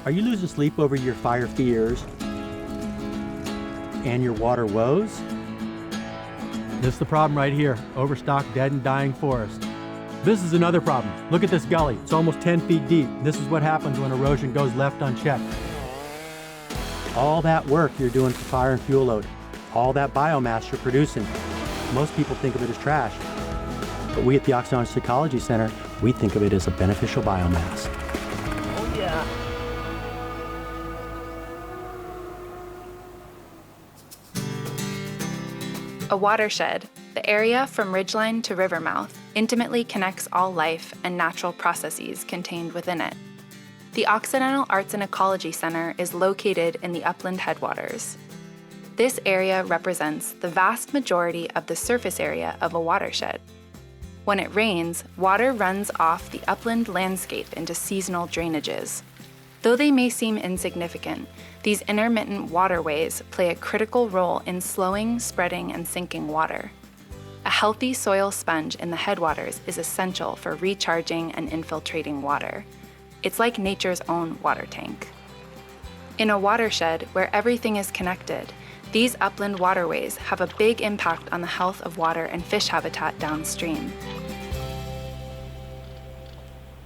Are you losing sleep over your fire fears and your water woes? This is the problem right here, overstocked, dead and dying forest. This is another problem. Look at this gully. It's almost 10 feet deep. This is what happens when erosion goes left unchecked. All that work you're doing for fire and fuel load, all that biomass you're producing, most people think of it as trash. But we at the Occidental Ecology Center, we think of it as a beneficial biomass. Oh yeah. A watershed, the area from ridgeline to river mouth, intimately connects all life and natural processes contained within it. The Occidental Arts and Ecology Center is located in the upland headwaters. This area represents the vast majority of the surface area of a watershed. When it rains, water runs off the upland landscape into seasonal drainages. Though they may seem insignificant, these intermittent waterways play a critical role in slowing, spreading, and sinking water. A healthy soil sponge in the headwaters is essential for recharging and infiltrating water. It's like nature's own water tank. In a watershed where everything is connected, these upland waterways have a big impact on the health of water and fish habitat downstream.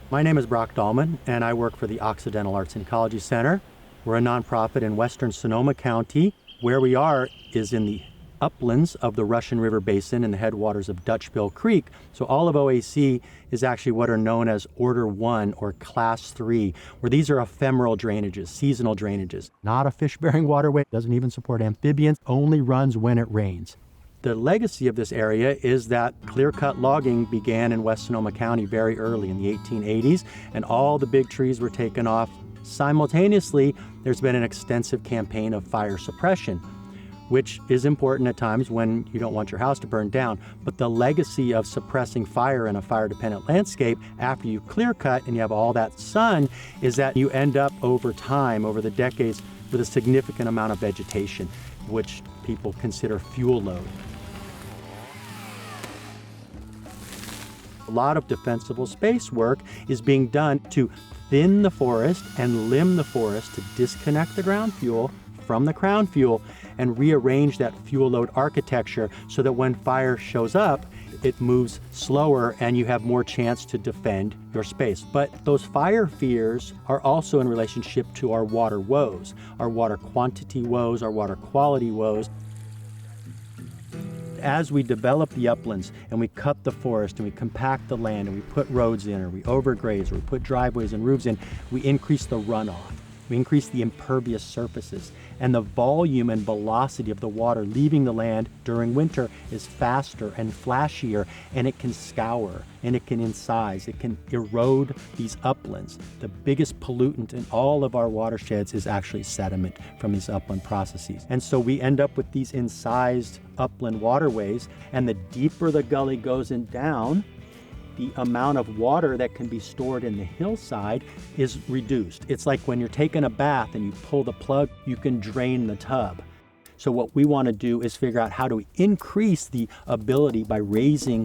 My name is Brock Dahlman, and I work for the Occidental Arts and Ecology Center. We're a nonprofit in western Sonoma County. Where we are is in the uplands of the Russian River Basin and the headwaters of Dutchbill Creek. So all of OAC is actually what are known as Order 1 or Class 3, where these are ephemeral drainages, seasonal drainages. Not a fish-bearing waterway, doesn't even support amphibians, only runs when it rains. The legacy of this area is that clear-cut logging began in West Sonoma County very early in the 1880s, and all the big trees were taken off. Simultaneously, there's been an extensive campaign of fire suppression, which is important at times when you don't want your house to burn down. But the legacy of suppressing fire in a fire-dependent landscape after you clear-cut and you have all that sun is that you end up over time, over the decades, with a significant amount of vegetation, which people consider fuel load. A lot of defensible space work is being done to thin the forest and limb the forest to disconnect the ground fuel from the crown fuel and rearrange that fuel load architecture so that when fire shows up, it moves slower and you have more chance to defend your space. But those fire fears are also in relationship to our water woes, our water quantity woes, our water quality woes. As we develop the uplands and we cut the forest and we compact the land and we put roads in or we overgraze or we put driveways and roofs in, we increase the runoff. We increase the impervious surfaces, and the volume and velocity of the water leaving the land during winter is faster and flashier, and it can scour and it can incise, it can erode these uplands. The biggest pollutant in all of our watersheds is actually sediment from these upland processes. And so we end up with these incised upland waterways, and the deeper the gully goes in down, the amount of water that can be stored in the hillside is reduced. It's like when you're taking a bath and you pull the plug, you can drain the tub. So what we want to do is figure out how do we increase the ability by raising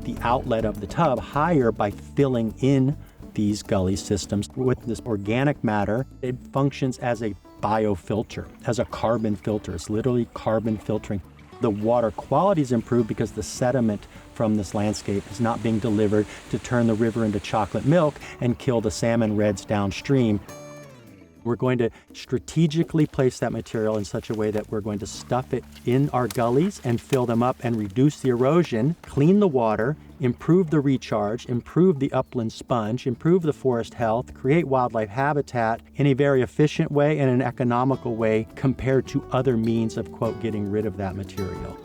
the outlet of the tub higher by filling in these gully systems with this organic matter. It functions as a biofilter, as a carbon filter. It's literally carbon filtering. The water quality is improved because the sediment from this landscape is not being delivered to turn the river into chocolate milk and kill the salmon reds downstream. We're going to strategically place that material in such a way that we're going to stuff it in our gullies and fill them up and reduce the erosion, clean the water, improve the recharge, improve the upland sponge, improve the forest health, create wildlife habitat in a very efficient way and an economical way compared to other means of, quote, getting rid of that material.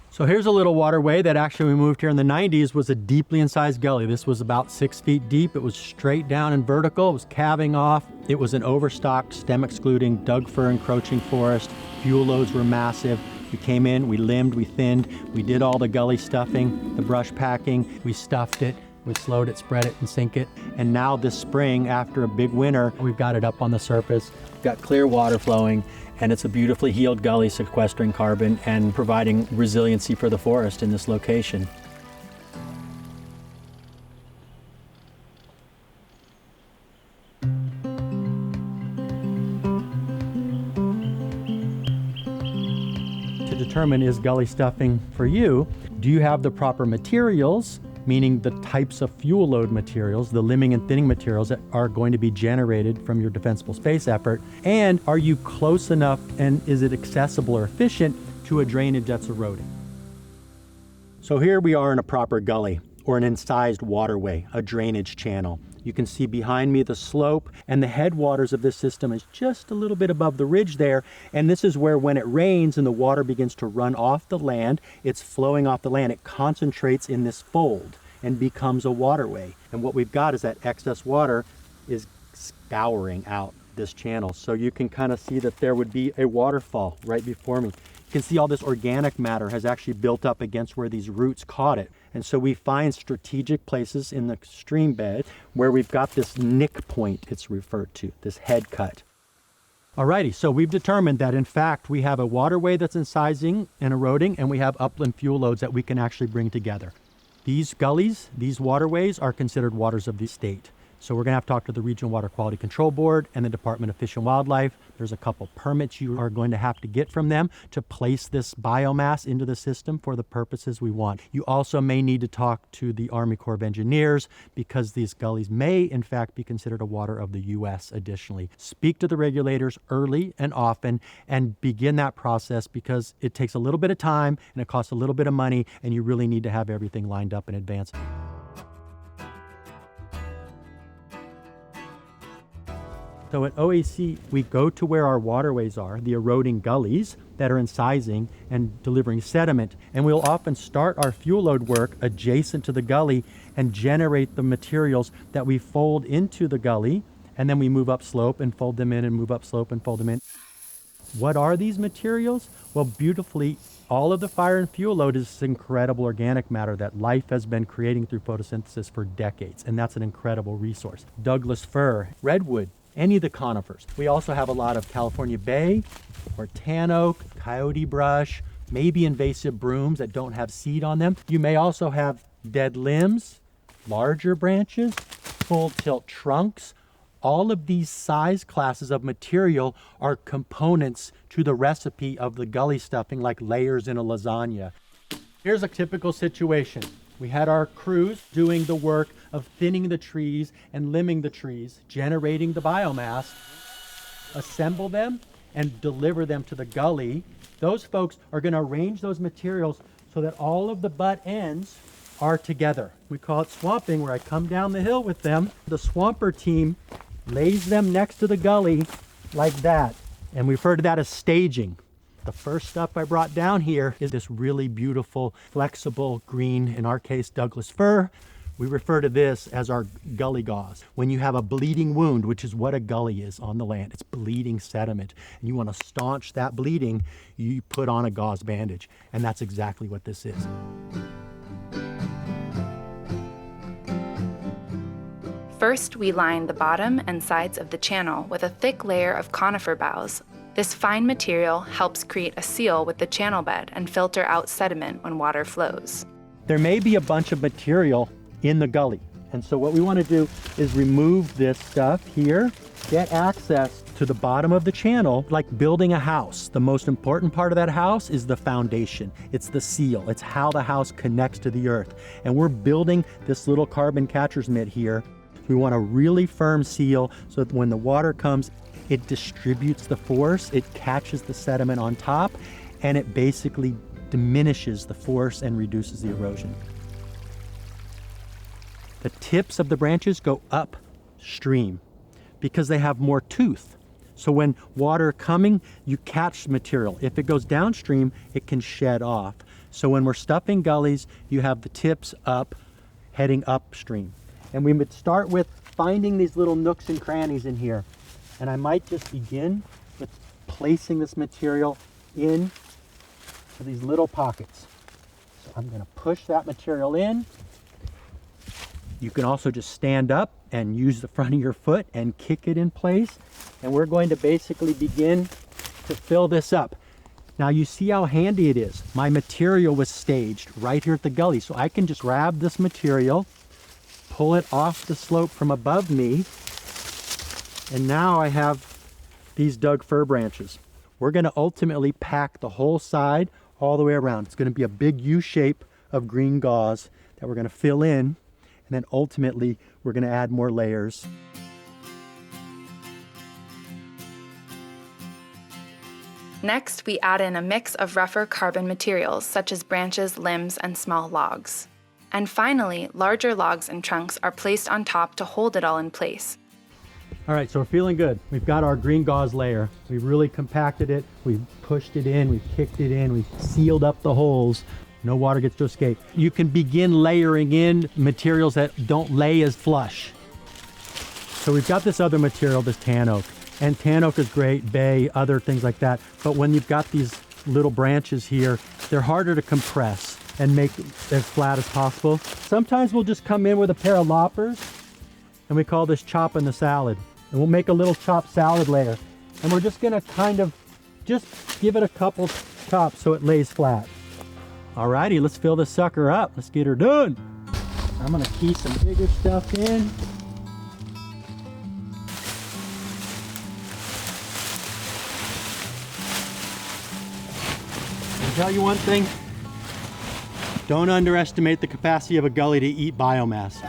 So here's a little waterway that actually we moved here in the 90s was a deeply incised gully. This was about 6 feet deep. It was straight down and vertical. It was calving off. It was an overstocked, stem excluding, Doug fir encroaching forest. Fuel loads were massive. We came in, we limbed, we thinned, we did all the gully stuffing, the brush packing, we stuffed it, we slowed it, spread it, and sink it. And now this spring, after a big winter, we've got it up on the surface. We've got clear water flowing, and it's a beautifully healed gully sequestering carbon and providing resiliency for the forest in this location. to determine is gully stuffing for you. Do you have the proper materials, meaning the types of fuel load materials, the limbing and thinning materials that are going to be generated from your defensible space effort? And are you close enough, and is it accessible or efficient to a drainage that's eroding? So here we are in a proper gully, or an incised waterway, a drainage channel. You can see behind me the slope, and the headwaters of this system is just a little bit above the ridge there. And this is where, when it rains and the water begins to run off the land, it's flowing off the land. It concentrates in this fold and becomes a waterway. And what we've got is that excess water is scouring out this channel. So you can kind of see that there would be a waterfall right before me. You can see all this organic matter has actually built up against where these roots caught it. And so we find strategic places in the stream bed where we've got this nick point, it's referred to, this head cut. Alrighty, so we've determined that in fact we have a waterway that's incising and eroding, and we have upland fuel loads that we can actually bring together. These gullies, these waterways, are considered waters of the state. So we're going to have to talk to the Regional Water Quality Control Board and the Department of Fish and Wildlife. There's a couple permits you are going to have to get from them to place this biomass into the system for the purposes we want. You also may need to talk to the Army Corps of Engineers, because these gullies may in fact be considered a water of the U.S. additionally. Speak to the regulators early and often and begin that process, because it takes a little bit of time and it costs a little bit of money, and you really need to have everything lined up in advance. So at OAC, we go to where our waterways are, the eroding gullies that are incising and delivering sediment. And we'll often start our fuel load work adjacent to the gully and generate the materials that we fold into the gully. And then we move up slope and fold them in, and move up slope and fold them in. What are these materials? Well, beautifully, all of the fire and fuel load is this incredible organic matter that life has been creating through photosynthesis for decades. And that's an incredible resource. Douglas fir, redwood, any of the conifers. We also have a lot of California bay or tan oak, coyote brush, maybe invasive brooms that don't have seed on them. You may also have dead limbs, larger branches, full tilt trunks. All of these size classes of material are components to the recipe of the gully stuffing, like layers in a lasagna. Here's a typical situation. We had our crews doing the work of thinning the trees and limbing the trees, generating the biomass, assemble them, and deliver them to the gully. Those folks are going to arrange those materials so that all of the butt ends are together. We call it swamping, where I come down the hill with them. The swamper team lays them next to the gully like that, and we refer to that as staging. The first stuff I brought down here is this really beautiful, flexible green, in our case, Douglas fir. We refer to this as our gully gauze. When you have a bleeding wound, which is what a gully is on the land, it's bleeding sediment, and you want to staunch that bleeding, you put on a gauze bandage, and that's exactly what this is. First, we line the bottom and sides of the channel with a thick layer of conifer boughs. This fine material helps create a seal with the channel bed and filter out sediment when water flows. There may be a bunch of material in the gully, and so what we want to do is remove this stuff here, get access to the bottom of the channel, like building a house. The most important part of that house is the foundation. It's the seal. It's how the house connects to the earth. And we're building this little carbon catcher's mitt here. We want a really firm seal so that when the water comes, it distributes the force, it catches the sediment on top, and it basically diminishes the force and reduces the erosion. The tips of the branches go upstream because they have more tooth. So when water coming, you catch material. If it goes downstream, it can shed off. So when we're stuffing gullies, you have the tips up, heading upstream. And we would start with finding these little nooks and crannies in here. And I might just begin with placing this material in these little pockets. So I'm going to push that material in. You can also just stand up and use the front of your foot and kick it in place. And we're going to basically begin to fill this up. Now you see how handy it is. My material was staged right here at the gully. So I can just grab this material, pull it off the slope from above me, and now I have these Doug fir branches. We're going to ultimately pack the whole side all the way around. It's going to be a big U shape of green gauze that we're going to fill in, and then ultimately we're going to add more layers. Next, we add in a mix of rougher carbon materials such as branches, limbs, and small logs. And finally, larger logs and trunks are placed on top to hold it all in place. All right, so we're feeling good. We've got our green gauze layer. We've really compacted it. We've pushed it in, we've kicked it in, we've sealed up the holes. No water gets to escape. You can begin layering in materials that don't lay as flush. So we've got this other material, this tan oak. And tan oak is great, bay, other things like that. But when you've got these little branches here, they're harder to compress and make as flat as possible. Sometimes we'll just come in with a pair of loppers, and we call this chopping the salad. And we'll make a little chopped salad layer. And we're just gonna kind of just give it a couple chops so it lays flat. Alrighty, let's fill this sucker up. Let's get her done. I'm gonna key some bigger stuff in. I'll tell you one thing, don't underestimate the capacity of a gully to eat biomass.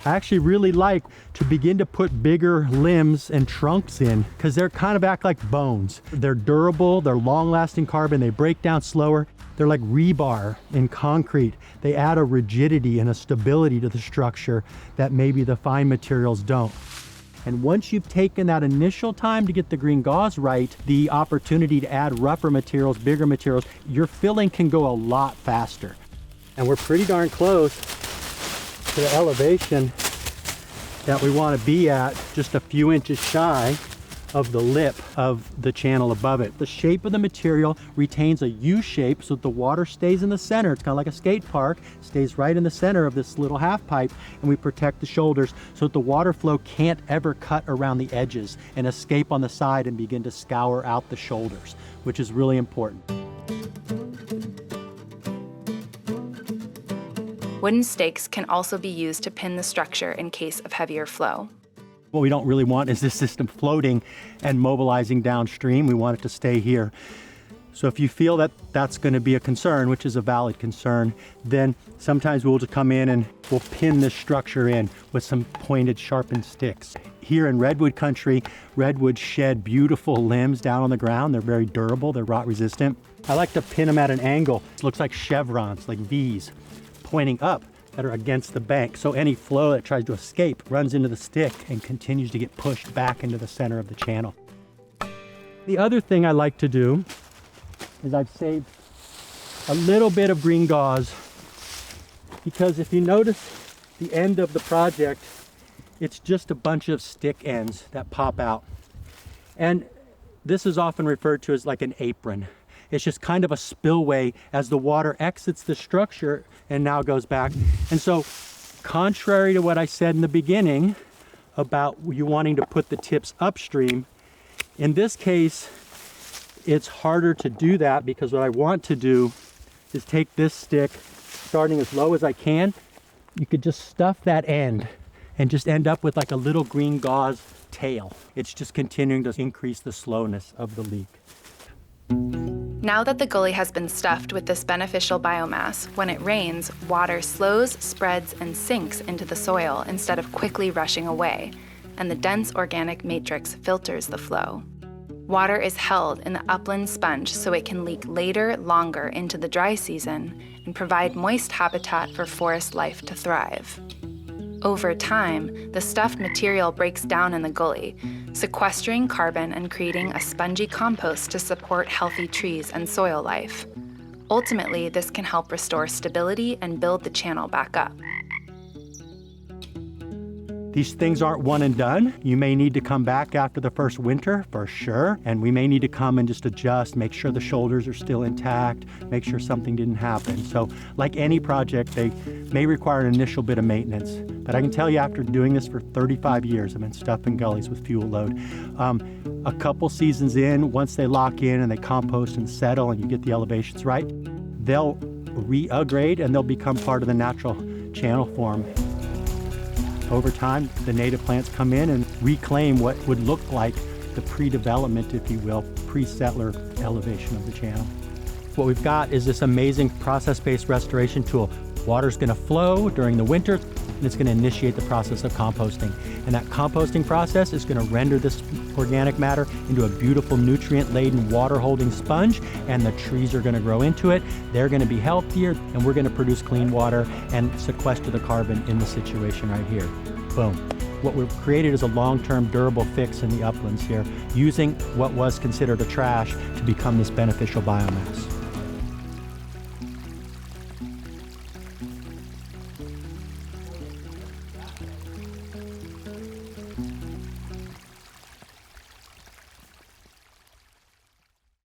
I actually really like to begin to put bigger limbs and trunks in because they're kind of act like bones. They're durable, they're long-lasting carbon, they break down slower. They're like rebar in concrete. They add a rigidity and a stability to the structure that maybe the fine materials don't. And once you've taken that initial time to get the green gauze right, the opportunity to add rougher materials, bigger materials, your filling can go a lot faster. And we're pretty darn close to the elevation that we want to be at, just a few inches shy of the lip of the channel above it. The shape of the material retains a U shape so that the water stays in the center. It's kind of like a skate park, stays right in the center of this little half pipe, and we protect the shoulders so that the water flow can't ever cut around the edges and escape on the side and begin to scour out the shoulders, which is really important. Wooden stakes can also be used to pin the structure in case of heavier flow. What we don't really want is this system floating and mobilizing downstream. We want it to stay here. So if you feel that that's going to be a concern, which is a valid concern, then sometimes we'll just come in and we'll pin this structure in with some pointed, sharpened sticks. Here in redwood country, redwoods shed beautiful limbs down on the ground. They're very durable, they're rot resistant. I like to pin them at an angle. It looks like chevrons, like V's, pointing up that are against the bank. So any flow that tries to escape runs into the stick and continues to get pushed back into the center of the channel. The other thing I like to do is I've saved a little bit of green gauze because if you notice the end of the project, it's just a bunch of stick ends that pop out. And this is often referred to as like an apron. It's just kind of a spillway as the water exits the structure and now goes back. And so, contrary to what I said in the beginning about you wanting to put the tips upstream, in this case, it's harder to do that because what I want to do is take this stick, starting as low as I can. You could just stuff that end and just end up with like a little green gauze tail. It's just continuing to increase the slowness of the leak. Now that the gully has been stuffed with this beneficial biomass, when it rains, water slows, spreads, and sinks into the soil instead of quickly rushing away, and the dense organic matrix filters the flow. Water is held in the upland sponge so it can leak later, longer into the dry season and provide moist habitat for forest life to thrive. Over time, the stuffed material breaks down in the gully, sequestering carbon and creating a spongy compost to support healthy trees and soil life. Ultimately, this can help restore stability and build the channel back up. These things aren't one and done. You may need to come back after the first winter for sure, and we may need to come and just adjust, make sure the shoulders are still intact, make sure something didn't happen. So like any project, they may require an initial bit of maintenance. But I can tell you after doing this for 35 years, I've been stuffing gullies with fuel load. A couple seasons in, once they lock in and they compost and settle and you get the elevations right, they'll re-aggrade and they'll become part of the natural channel form. Over time, the native plants come in and reclaim what would look like the pre-development, if you will, pre-settler elevation of the channel. What we've got is this amazing process-based restoration tool. Water's going to flow during the winter, and it's going to initiate the process of composting. And that composting process is going to render this organic matter into a beautiful nutrient-laden water-holding sponge, and the trees are going to grow into it. They're going to be healthier, and we're going to produce clean water and sequester the carbon in the situation right here. Boom. What we've created is a long-term durable fix in the uplands here, using what was considered a trash to become this beneficial biomass.